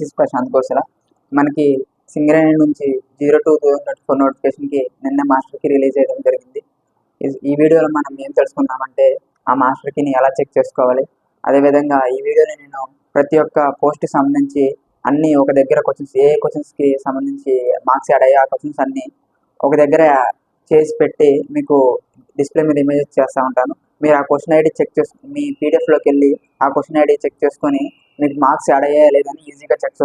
This is Prashanth Kosala. మనకి సింగరేణి నుంచి 02/2024 నోటిఫికేషన్కి నిన్న మాస్టర్కి రిలీజ్ చేయడం జరిగింది. ఈ వీడియోలో మనం ఏం తెలుసుకున్నామంటే ఆ మాస్టర్ కీని ఎలా చెక్ చేసుకోవాలి, అదేవిధంగా ఈ వీడియోలో నేను ప్రతి ఒక్క పోస్ట్కి సంబంధించి అన్నీ ఒక దగ్గర క్వశ్చన్స్, ఏ క్వశ్చన్స్కి సంబంధించి మార్క్స్ యాడ్ అయ్యి ఆ క్వశ్చన్స్ అన్నీ ఒక దగ్గర చేసి పెట్టి మీకు డిస్ప్లే మీద ఇమేజెస్ చేస్తూ ఉంటాను. మీరు ఆ క్వశ్చన్ ఐడి చెక్ మీ పీడిఎఫ్లోకి వెళ్ళి ఆ క్వశ్చన్ ఐడి చెక్ చేసుకొని మీకు మార్క్స్ యాడ్ అయ్యాయా లేదని ఈజీగా చెక్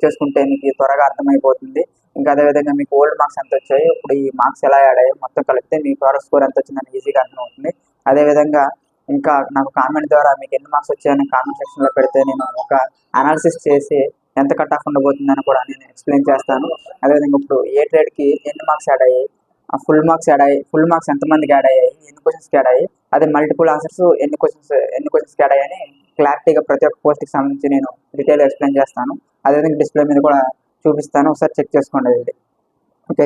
చేసుకుంటే మీకు త్వరగా అర్థమైపోతుంది. ఇంకా అదేవిధంగా మీకు ఓల్డ్ మార్క్స్ ఎంత వచ్చాయి, ఇప్పుడు ఈ మార్క్స్ ఎలా యాడ్ అయ్యాయి మొత్తం కలిపితే మీ టోటల్ స్కోర్ ఎంత వచ్చిందని ఈజీగా అర్థమవుతుంది. అదేవిధంగా ఇంకా నాకు కామెంట్ ద్వారా మీకు ఎన్ని మార్క్స్ వచ్చాయని కామెంట్ సెక్షన్లో పెడితే నేను ఒక అనాలిసిస్ చేసి ఎంత కట్ ఆఫ్ ఉండబోతుందని కూడా నేను ఎక్స్ప్లెయిన్ చేస్తాను. అదేవిధంగా ఇప్పుడు ఏ ట్రేడ్కి ఎన్ని మార్క్స్ యాడ్ అయ్యాయి, ఫుల్ మార్క్స్ ఎంతమందికి యాడ్ అయ్యాయి, ఎన్ని క్వశ్చన్స్కి యాడ్ అయ్యాయి, అదే మల్టిపుల్ ఆన్సర్స్ ఎన్ని క్వశ్చన్స్కి యాడ్ అయ్యాయని క్లారిటీగా ప్రతి ఒక్క పోస్ట్కి సంబంధించి నేను డీటెయిల్ ఎక్స్ప్లెయిన్ చేస్తాను. అదేవిధంగా డిస్ప్లే మీద కూడా చూపిస్తాను, ఒకసారి చెక్ చేసుకోండి. ఓకే,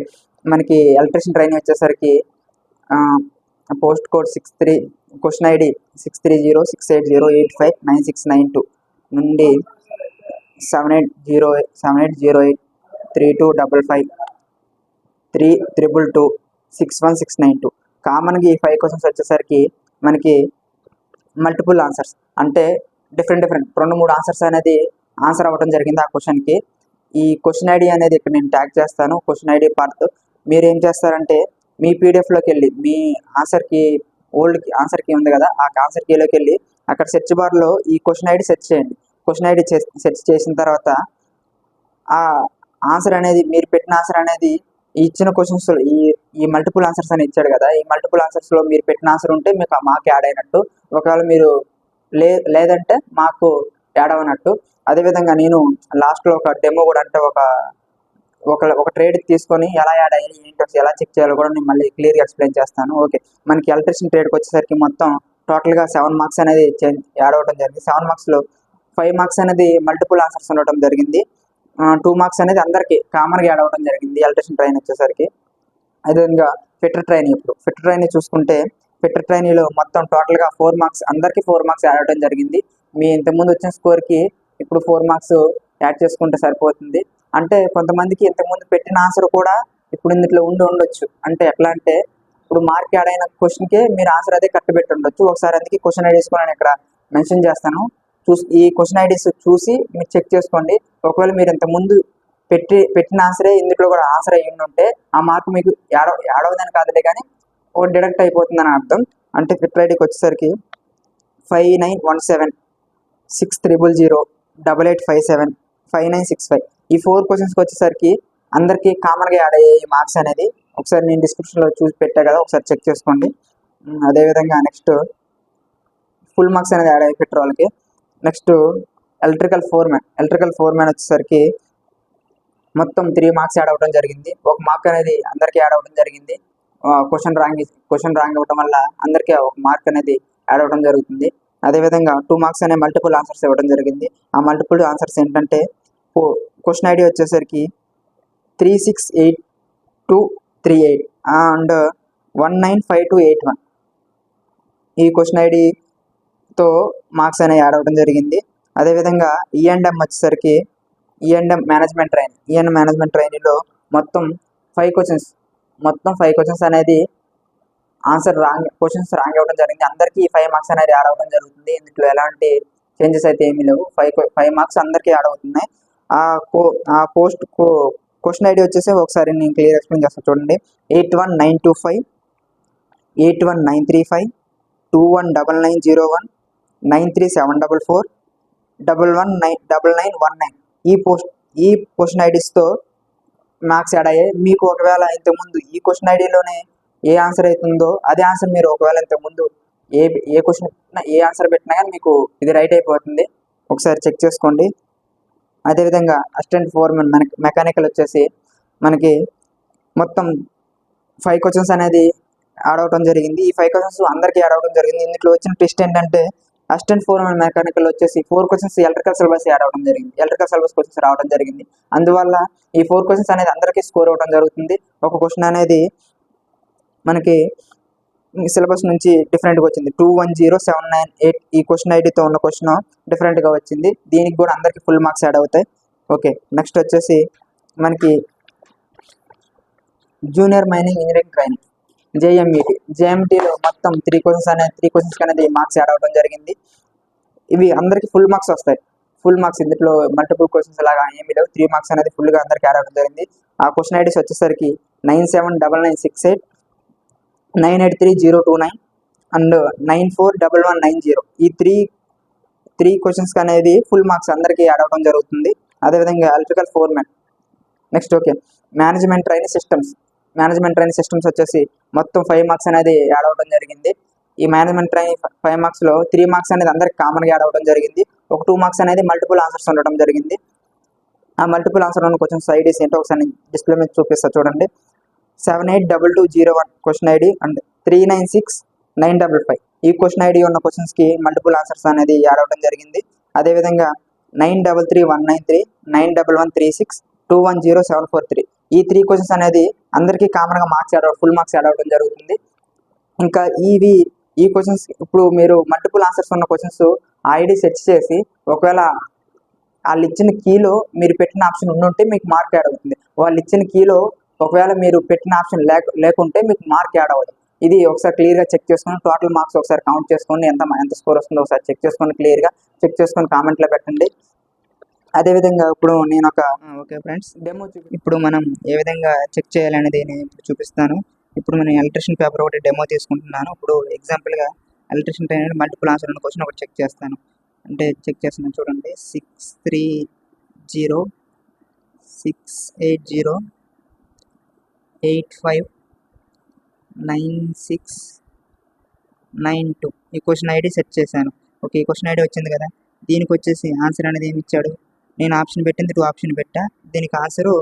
మనకి ఎలక్ట్రీషియన్ ట్రైనింగ్ వచ్చేసరికి పోస్ట్ కోడ్ 63 క్వశ్చన్ ఐడి 630680859692 నుండి 7808325532226169. కామన్గా ఈ 5 క్వశ్చన్స్ వచ్చేసరికి మనకి మల్టిపుల్ ఆన్సర్స్ అంటే డిఫరెంట్ 2-3 ఆన్సర్స్ అనేది ఆన్సర్ అవ్వడం జరిగింది ఆ క్వశ్చన్కి. ఈ క్వశ్చన్ ఐడి అనేది ఇక్కడ నేను ట్యాగ్ చేస్తాను. క్వశ్చన్ ఐడి పార్ట్ మీరు ఏం చేస్తారంటే మీ పీడిఎఫ్లోకి వెళ్ళి మీ ఓల్డ్ ఆన్సర్ కీ ఉంది కదా, ఆ ఆన్సర్ కీలోకి వెళ్ళి అక్కడ సెర్చ్ బార్లో ఈ క్వశ్చన్ ఐడి సెర్చ్ చేయండి. క్వశ్చన్ ఐడి సెర్చ్ చేసిన తర్వాత ఆ ఆన్సర్ అనేది మీరు పెట్టిన ఆన్సర్ అనేది ఇచ్చిన క్వశ్చన్స్ ఈ మల్టిపుల్ ఆన్సర్స్ అని ఇచ్చాడు కదా, ఈ మల్టిపుల్ ఆన్సర్స్లో మీరు పెట్టిన ఆన్సర్ ఉంటే మీకు ఆ మార్క్ యాడ్ అయినట్టు, ఒకవేళ మీరు లేదంటే మాకు యాడ్ అవ్వనట్టు. అదేవిధంగా నేను లాస్ట్లో ఒక డెమో కూడా అంటే ఒక ట్రేడ్ తీసుకొని ఎలా యాడ్ అయ్యాయి ఏంటో ఎలా చెక్ చేయాలో కూడా నేను మళ్ళీ క్లియర్గా ఎక్స్ప్లెయిన్ చేస్తాను. ఓకే, మనకి ఎలక్ట్రీషియన్ ట్రేడ్కి వచ్చేసరికి మొత్తం టోటల్గా 7 మార్క్స్ అనేది యాడ్ అవ్వడం జరిగింది. 7 మార్క్స్లో 5 మార్క్స్ అనేది మల్టిపుల్ ఆన్సర్స్ ఉండటం జరిగింది, 2 మార్క్స్ అనేది అందరికీ కామన్గా యాడ్ అవ్వడం జరిగింది ఎలక్ట్రీషియన్ ట్రైన్ వచ్చేసరికి. అదేవిధంగా ఫిట్టర్ ట్రైనింగ్ చూసుకుంటే ఫిట్టర్ ట్రైనింగ్లో మొత్తం టోటల్గా 4 మార్క్స్ అందరికీ 4 మార్క్స్ యాడ్ అవ్వడం జరిగింది. మీ ఇంతకుముందు వచ్చిన స్కోర్కి ఇప్పుడు 4 మార్క్స్ యాడ్ చేసుకుంటే సరిపోతుంది. అంటే కొంతమందికి ఇంతకుముందు పెట్టిన ఆన్సర్ కూడా ఇప్పుడు ఇందులో ఉండొచ్చు. అంటే ఎట్లా అంటే ఇప్పుడు మార్క్ యాడ్ అయిన క్వశ్చన్కే మీరు ఆన్సర్ అదే కరెక్ట్ పెట్టి ఉండొచ్చు. ఒకసారి అందుకే క్వశ్చన్ ఐడీస్ కూడా నేను ఇక్కడ మెన్షన్ చేస్తాను, ఈ క్వశ్చన్ ఐడీస్ చూసి మీరు చెక్ చేసుకోండి. ఒకవేళ మీరు ఇంతకుముందు పెట్టిన ఆన్సరే ఇందులో కూడా ఆన్సర్ అయ్యి ఉంటే ఆ మార్క్ మీకు యాడ్ అవ్వదని కాదులే కానీ ఒకటి డిడక్ట్ అయిపోతుందని అర్థం. అంటే ఫిట్టర్ ఐడికి వచ్చేసరికి 5917600088575965 ఈ 4 క్వశ్చన్స్కి వచ్చేసరికి అందరికీ కామన్గా యాడ్ అయ్యాయి మార్క్స్ అనేది. ఒకసారి నేను డిస్క్రిప్షన్లో చూసి పెట్టా కదా, ఒకసారి చెక్ చేసుకోండి. అదేవిధంగా నెక్స్ట్ ఫుల్ మార్క్స్ అనేది యాడ్ అయ్యాయి ఫిట్టర్ వాళ్ళకి. నెక్స్ట్ ఎలక్ట్రికల్ ఫోర్మ్యాన్ వచ్చేసరికి మొత్తం 3 మార్క్స్ యాడ్ అవ్వడం జరిగింది. 1 మార్క్ అనేది అందరికీ యాడ్ అవ్వడం జరిగింది. క్వశ్చన్ రాంగ్ అవ్వడం వల్ల అందరికీ 1 మార్క్ అనేది యాడ్ అవ్వడం జరుగుతుంది. అదేవిధంగా 2 మార్క్స్ అనే మల్టిపుల్ ఆన్సర్స్ ఇవ్వడం జరిగింది. ఆ మల్టిపుల్ ఆన్సర్స్ ఏంటంటే క్వశ్చన్ ఐడి వచ్చేసరికి 368238 అండ్ 195281 ఈ క్వశ్చన్ ఐడితో మార్క్స్ అనేవి యాడ్ అవ్వడం జరిగింది. అదేవిధంగా ఈఎండ్ఎం వచ్చేసరికి ఈఎండ్ఎం మేనేజ్మెంట్ ట్రైనింగ్లో మొత్తం 5 క్వశ్చన్స్ అనేది క్వశ్చన్స్ రాంగ్ అవ్వడం జరిగింది. అందరికీ 5 మార్క్స్ అనేది యాడ్ అవ్వడం జరుగుతుంది. ఇందులో ఎలాంటి చేంజెస్ అయితే ఏమీ లేవు. 5 మార్క్స్ అందరికీ యాడ్ అవుతున్నాయి. ఆ పోస్ట్ క్వశ్చన్ ఐడి వచ్చేసి ఒకసారి నేను క్లియర్ ఎక్స్ప్లెయిన్ చేస్తాను చూడండి. 81925 81935 219901 93744 119919 ఈ క్వశ్చన్ ఐడీస్తో మార్క్స్ యాడ్ అయ్యాయి. మీకు ఒకవేళ ఇంతకుముందు ఈ క్వశ్చన్ ఐడిలోనే ఏ ఆన్సర్ అవుతుందో అదే ఆన్సర్ మీరు ఒకవేళ ఇంతకుముందు ఏ క్వశ్చన్ ఏ ఆన్సర్ పెట్టినా కానీ మీకు ఇది రైట్ అయిపోతుంది. ఒకసారి చెక్ చేసుకోండి. అదేవిధంగా అసిస్టెంట్ ఫోర్మెన్ మెకానికల్ వచ్చేసి మనకి మొత్తం 5 క్వశ్చన్స్ అనేది యాడ్ అవ్వడం జరిగింది. ఈ 5 క్వశ్చన్స్ అందరికీ యాడ్ అవ్వడం జరిగింది. ఇందులో వచ్చిన ట్విస్ట్ ఏంటంటే అసిస్టెంట్ ఫోర్మెన్ మెకానికల్ వచ్చేసి 4 క్వశ్చన్స్ ఎలక్ట్రికల్ సిలబస్ యాడ్ అవ్వడం జరిగింది. ఎలక్ట్రికల్ సిలబస్ క్వశ్చన్స్ రావడం జరిగింది. అందువల్ల ఈ 4 క్వశ్చన్స్ అనేది అందరికీ స్కోర్ అవ్వడం జరుగుతుంది. ఒక క్వశ్చన్ అనేది మనకి సిలబస్ నుంచి డిఫరెంట్గా వచ్చింది. 210798 ఈ క్వశ్చన్ ఐడితో ఉన్న క్వశ్చన్ డిఫరెంట్గా వచ్చింది. దీనికి కూడా అందరికీ ఫుల్ మార్క్స్ యాడ్ అవుతాయి. ఓకే, నెక్స్ట్ వచ్చేసి మనకి జూనియర్ మైనింగ్ ఇంజనీరింగ్ ట్రైనింగ్ జేఎంటీలో మొత్తం త్రీ క్వశ్చన్స్ అనేది మార్క్స్ యాడ్ అవ్వడం జరిగింది. ఇవి అందరికి ఫుల్ మార్క్స్ వస్తాయి. ఫుల్ మార్క్స్ ఇందులో మల్టిపుల్ క్వశ్చన్స్ లాగా ఏమీ లేవు. 3 మార్క్స్ అనేది ఫుల్గా అందరికి యాడ్ అవ్వడం జరిగింది. ఆ క్వశ్చన్ ఐడీస్ వచ్చేసరికి 979968 983029 అండ్ 941190. ఈ త్రీ క్వశ్చన్స్ అనేది ఫుల్ మార్క్స్ అందరికీ యాడ్ అవ్వడం జరుగుతుంది. అదేవిధంగా electrical foremen. Next okay, management training systems వచ్చేసి మొత్తం 5 మార్క్స్ అనేది యాడ్ అవ్వడం జరిగింది. ఈ మేనేజ్మెంట్ ట్రైనింగ్ 5 మార్క్స్లో 3 మార్క్స్ అనేది అందరికి కామన్గా యాడ్ అవ్వడం జరిగింది. ఒక 2 మార్క్స్ అనేది మల్టిపుల్ ఆన్సర్స్ ఉండడం జరిగింది. ఆ మల్టిపుల్ ఆన్సర్ ఉన్న క్వశ్చన్స్ ఐడీస్ ఏంటో ఒకసారి డిస్ప్లే మీద చూపిస్తా చూడండి. 782201 క్వశ్చన్ ఐడి అండ్ 396955 ఈ క్వశ్చన్ ఐడి ఉన్న క్వశ్చన్స్కి మల్టిపుల్ ఆన్సర్స్ అనేది యాడ్ అవ్వడం జరిగింది. అదేవిధంగా 933193 91136 210743 ఈ 3 క్వశ్చన్స్ అనేది అందరికీ కామన్గా ఫుల్ మార్క్స్ యాడ్ అవ్వడం జరుగుతుంది. ఇంకా ఈ క్వశ్చన్స్ ఇప్పుడు మీరు మల్టిపుల్ ఆన్సర్స్ ఉన్న క్వశ్చన్స్ ఐడి సెర్చ్ చేసి ఒకవేళ వాళ్ళు ఇచ్చిన కీలో మీరు పెట్టిన ఆప్షన్ ఉండుంటే మీకు మార్క్ యాడ్ అవుతుంది. వాళ్ళు ఇచ్చిన కీలో ఒకవేళ మీరు పెట్టిన ఆప్షన్ లేకుంటే మీకు మార్క్ యాడ్ అవ్వదు. ఇది ఒకసారి క్లియర్గా చెక్ చేసుకొని టోటల్ మార్క్స్ ఒకసారి కౌంట్ చేసుకొని ఎంత స్కోర్ వస్తుందో ఒకసారి చెక్ చేసుకొని క్లియర్గా చెక్ చేసుకొని కామెంట్లో పెట్టండి. అదేవిధంగా ఇప్పుడు నేను ఓకే ఫ్రెండ్స్, ఇప్పుడు మనం ఏ విధంగా చెక్ చేయాలనేది నేను ఇప్పుడు చూపిస్తాను. ఇప్పుడు నేను ఎలక్ట్రిషియన్ పేపర్ ఒకటి డెమో తీసుకుంటున్నాను. ఇప్పుడు ఎగ్జాంపుల్గా ఎలక్ట్రిషియన్ ట్రైన్ మల్టిపుల్ ఆన్సర్ ఉన్న క్వశ్చన్ ఒకటి చెక్ చేస్తాను. చెక్ చేస్తున్నాను చూడండి. 630680859692 ఈ క్వశ్చన్ ఐడి సెట్ చేశాను. ఓకే, ఈ క్వశ్చన్ ఐడి వచ్చింది కదా. దీనికి వచ్చేసి ఆన్సర్ అనేది ఏమి ఇచ్చాడు, నేను ఆప్షన్ పెట్టింది 2 ఆప్షన్ పెట్టా. దీనికి ఆన్సరు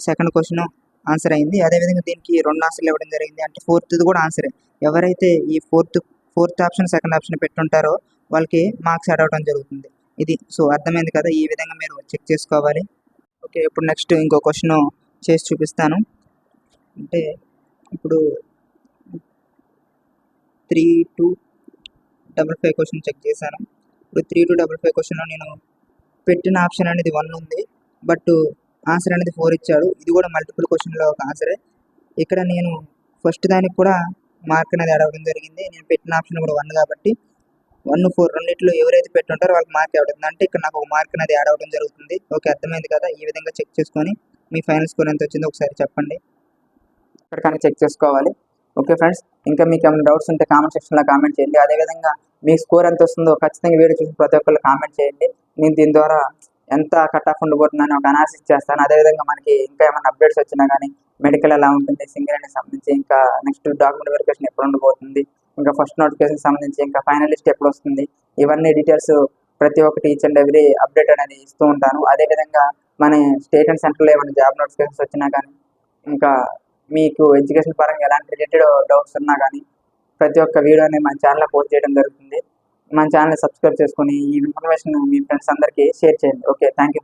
సెకండ్ క్వశ్చన్ ఆన్సర్ అయింది. అదేవిధంగా దీనికి 2 ఆన్సర్లు ఇవ్వడం జరిగింది. అంటే ఫోర్త్ది కూడా ఆన్సరే. ఎవరైతే ఈ ఫోర్త్ ఆప్షన్ సెకండ్ ఆప్షన్ పెట్టుంటారో వాళ్ళకి మార్క్స్ యాడ్ అవ్వడం జరుగుతుంది. ఇది సో అర్థమైంది కదా, ఈ విధంగా మీరు చెక్ చేసుకోవాలి. ఓకే, ఇప్పుడు నెక్స్ట్ ఇంకో క్వశ్చన్ చేసి చూపిస్తాను. అంటే ఇప్పుడు 3255 క్వశ్చన్ చెక్ చేశాను. ఇప్పుడు 3255 క్వశ్చన్లో నేను పెట్టిన ఆప్షన్ అనేది 1 ఉంది, బట్ ఆన్సర్ అనేది 4 ఇచ్చాడు. ఇది కూడా మల్టిపుల్ క్వశ్చన్లో ఒక ఆన్సరే. ఇక్కడ నేను ఫస్ట్ దానికి కూడా మార్క్ అనేది యాడ్ అవ్వడం జరిగింది. నేను పెట్టిన ఆప్షన్ కూడా 1 కాబట్టి 1, 4 రెండిట్లో ఎవరైతే పెట్టుంటారో వాళ్ళకి మార్క్ యాడ్ అవుతుంది. అంటే ఇక్కడ నాకు ఒక మార్క్ అనేది యాడ్ అవ్వడం జరుగుతుంది. ఓకే, అర్థమైంది కదా. ఈ విధంగా చెక్ చేసుకొని మీ ఫైనల్ స్కోర్ ఎంత వచ్చిందో ఒకసారి చెప్పండి. ఇక్కడ కానీ చెక్ చేసుకోవాలి. ఓకే ఫ్రెండ్స్, ఇంకా మీకు ఏమైనా డౌట్స్ ఉంటే కామెంట్ సెక్షన్లో కామెంట్ చేయండి. అదేవిధంగా మీ స్కోర్ ఎంత వస్తుందో ఖచ్చితంగా వీడియో చూసి ప్రతి ఒక్కళ్ళు కామెంట్ చేయండి. నేను దీని ద్వారా ఎంత కట్ ఆఫ్ ఉండబోతుందని ఒక అనాలిసిస్ చేస్తాను. అదేవిధంగా మనకి ఇంకా ఏమైనా అప్డేట్స్ వచ్చినా కానీ మెడికల్ ఎలా ఉంటుంది, సింగరేణికి సంబంధించి, ఇంకా నెక్స్ట్ డాక్యుమెంట్ వెరిఫికేషన్ ఎప్పుడు ఉండబోతుంది, ఇంకా ఫస్ట్ నోటిఫికేషన్ సంబంధించి, ఇంకా ఫైనల్ లిస్ట్ ఎప్పుడు వస్తుంది, ఇవన్నీ డీటెయిల్స్ ప్రతి ఒక్కటి ఈచ్ అండ్ ఎవ్రీ అప్డేట్ అనేది ఇస్తూ ఉంటాను. అదేవిధంగా మన స్టేట్ అండ్ సెంట్రల్లో ఏమైనా జాబ్ నోటిఫికేషన్స్ వచ్చినా కానీ, ఇంకా మీకు ఎడ్యుకేషన్ పరంగా ఎలాంటి రిలేటెడ్ డౌట్స్ ఉన్నా కానీ ప్రతి ఒక్క వీడియోని మన ఛానల్లో పోస్ట్ చేయడం జరుగుతుంది. మన ఛానల్ని సబ్స్క్రైబ్ చేసుకొని ఈ ఇన్ఫర్మేషన్ మీ ఫ్రెండ్స్ అందరికీ షేర్ చేయండి. Okay, thank you.